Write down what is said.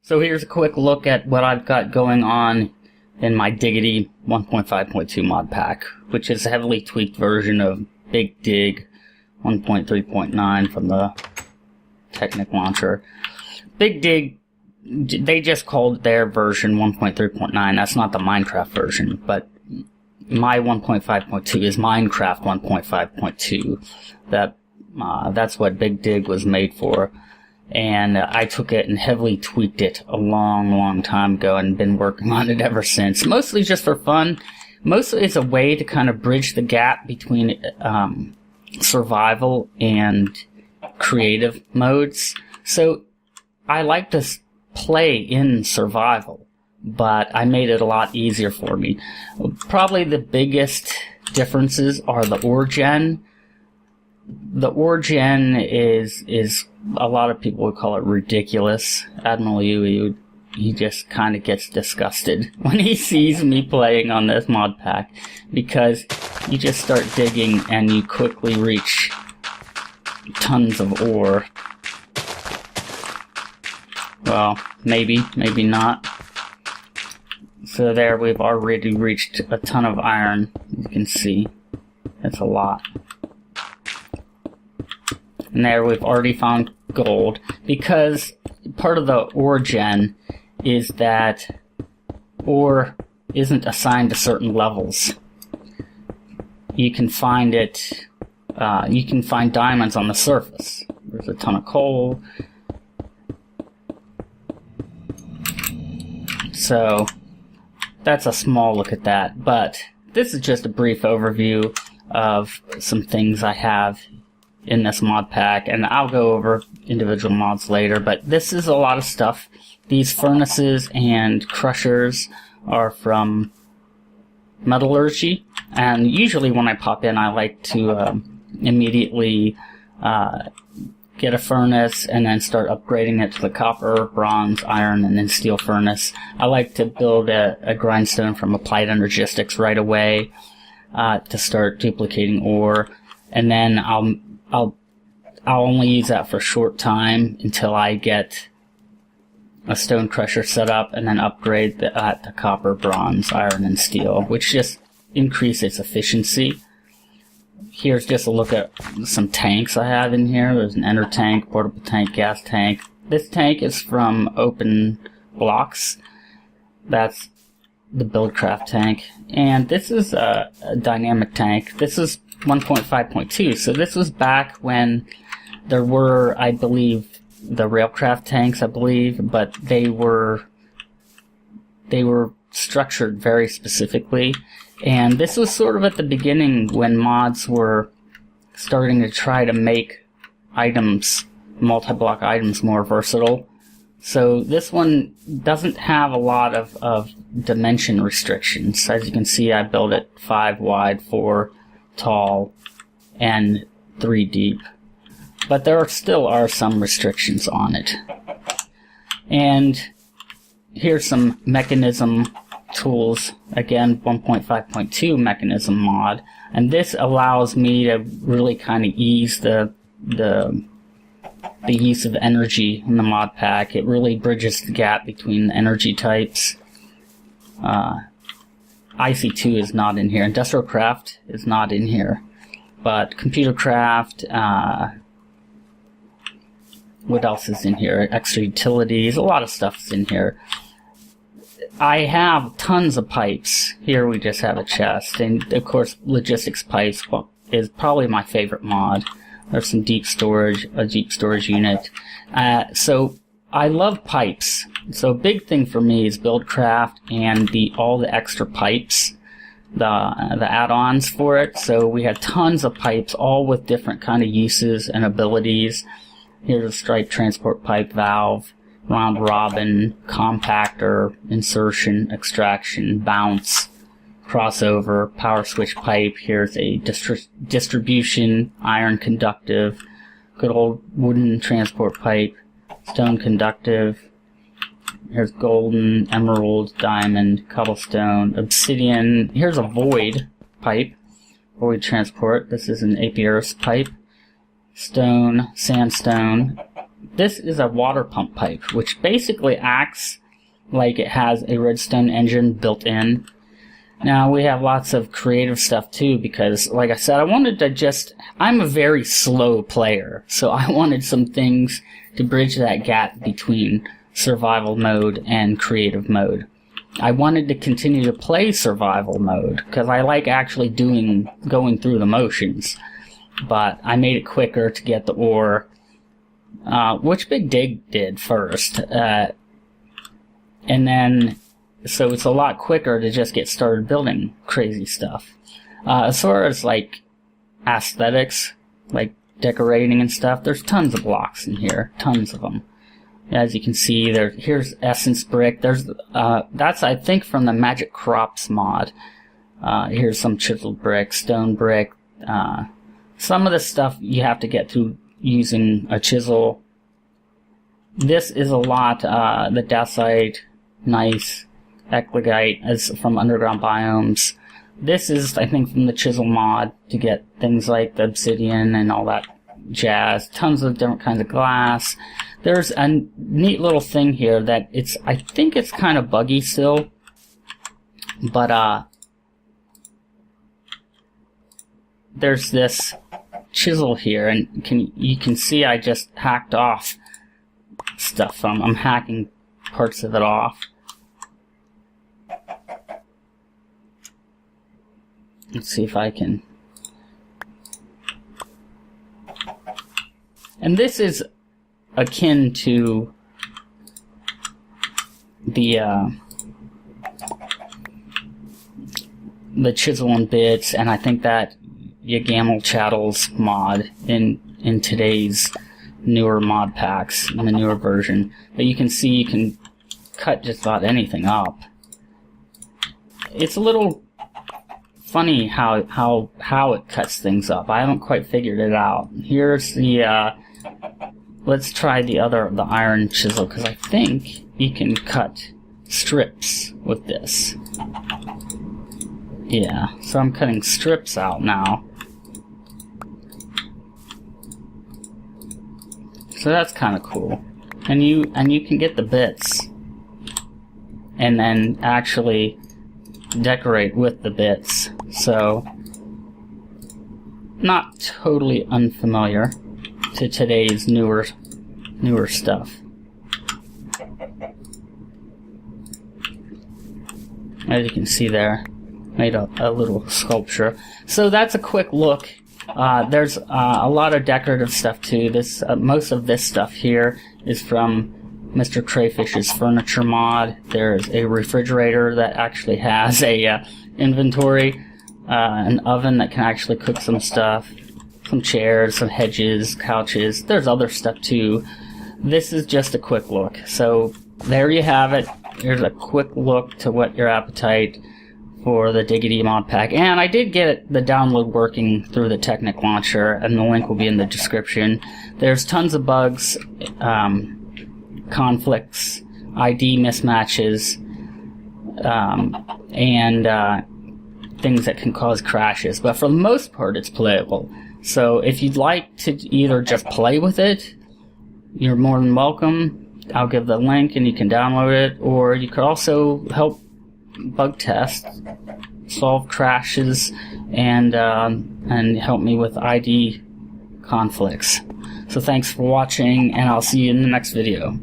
So here's a quick look at what I've got going on in my Diggity 1.5.2 mod pack, which is a heavily tweaked version of Big Dig 1.3.9 from the Technic launcher. Big Dig, they just called their version 1.3.9. That's not the Minecraft version, but my 1.5.2 is Minecraft 1.5.2. That's what Big Dig was made for. And I took it and heavily tweaked it a long time ago and been working on it ever since. Mostly just for fun. Mostly it's a way to kind of bridge the gap between survival and creative modes. So I like to play in survival, but I made it a lot easier for me. Probably the biggest differences are the oregen. The oregen is a lot of people would call it ridiculous. Admiral Yui, he just kind of gets disgusted when he sees me playing on this mod pack, because you just start digging and you quickly reach tons of ore. Well, maybe not. So there, we've already reached a ton of iron. You can see that's a lot. And there, we've already found gold, because part of the oregen is that ore isn't assigned to certain levels. You can find it, you can find diamonds on the surface. There's a ton of coal. So that's a small look at that, but this is just a brief overview of some things I have in this mod pack, and I'll go over individual mods later, but this is a lot of stuff. These furnaces and crushers are from metallurgy, and usually when I pop in, I like to immediately get a furnace and then start upgrading it to the copper, bronze, iron, and then steel furnace. I like to build a grindstone from applied energistics right away to start duplicating ore, and then I'll only use that for a short time until I get a stone crusher set up, and then upgrade that to copper, bronze, iron, and steel, which just increase its efficiency. Here's just a look at some tanks I have in here. There's an ender tank, portable tank, gas tank. This tank is from Open Blocks. That's the Buildcraft tank. And this is a dynamic tank. This is 1.5.2, so this was back when there were, I believe, the Railcraft tanks, I believe, but they were structured very specifically. And this was sort of at the beginning when mods were starting to try to make items, multi-block items, more versatile. So this one doesn't have a lot of dimension restrictions. As you can see, I built it 5 wide, 4 tall, and 3 deep. But there still are some restrictions on it. And here's some mechanism tools. Again, 1.5.2 mechanism mod. And this allows me to really kind of ease the use of energy in the mod pack. It really bridges the gap between the energy types. IC2 is not in here. Industrial Craft is not in here. But Computer Craft, what else is in here? Extra utilities, a lot of stuff is in here. I have tons of pipes. Here we just have a chest. And of course, logistics pipes is probably my favorite mod. There's some deep storage, a deep storage unit. So I love pipes. So a big thing for me is Buildcraft and all the extra pipes, the add-ons for it. So we had tons of pipes, all with different kind of uses and abilities. Here's a striped transport pipe valve, round robin, compactor, insertion, extraction, bounce, crossover, power switch pipe. Here's a distribution, iron conductive, good old wooden transport pipe, stone conductive. Here's golden, emerald, diamond, cobblestone, obsidian. Here's a void pipe, void transport. This is an Apiarus pipe. Stone, sandstone, this is a water pump pipe, which basically acts like it has a redstone engine built in. Now, we have lots of creative stuff too, because, like I said, I wanted to I'm a very slow player, so I wanted some things to bridge that gap between survival mode and creative mode. I wanted to continue to play survival mode, because I like actually going through the motions, but I made it quicker to get the ore, which Big Dig did first, and then so it's a lot quicker to just get started building crazy stuff. As far as like aesthetics, like decorating and stuff, there's tons of blocks in here, tons of them. As you can see, here's essence brick. That's I think from the Magic Crops mod. Here's some chiseled brick, stone brick. Some of the stuff you have to get through using a chisel. This is a lot. The dacite, nice. Eclogite is from underground biomes. This is, I think, from the chisel mod to get things like the obsidian and all that jazz. Tons of different kinds of glass. There's a neat little thing here that I think it's kind of buggy still, but there's this chisel here, and you can see I just hacked off stuff. I'm hacking parts of it off. Let's see if I can. And this is akin to the chisel and bits, and I think that Yagamel Chattels mod in today's newer mod packs, in the newer version. But you can see you can cut just about anything up. It's a little funny how it cuts things up. I haven't quite figured it out. Here's the let's try the iron chisel, because I think you can cut strips with this. Yeah, so I'm cutting strips out now. So that's kind of cool. And you can get the bits and then actually decorate with the bits. So not totally unfamiliar to today's newer stuff. As you can see there, made a little sculpture. So that's a quick look. There's a lot of decorative stuff too. Most of this stuff here is from Mr. Crayfish's furniture mod. There's a refrigerator that actually has a inventory, an oven that can actually cook some stuff, some chairs, some hedges, couches. There's other stuff too. This is just a quick look. So there you have it. Here's a quick look to whet your appetite for the Diggity mod pack. And I did get the download working through the Technic launcher, and the link will be in the description. There's tons of bugs, conflicts, ID mismatches, and things that can cause crashes. But for the most part, it's playable. So if you'd like to either just play with it, you're more than welcome. I'll give the link and you can download it, or you could also help bug test, solve crashes, and help me with ID conflicts. So thanks for watching, and I'll see you in the next video.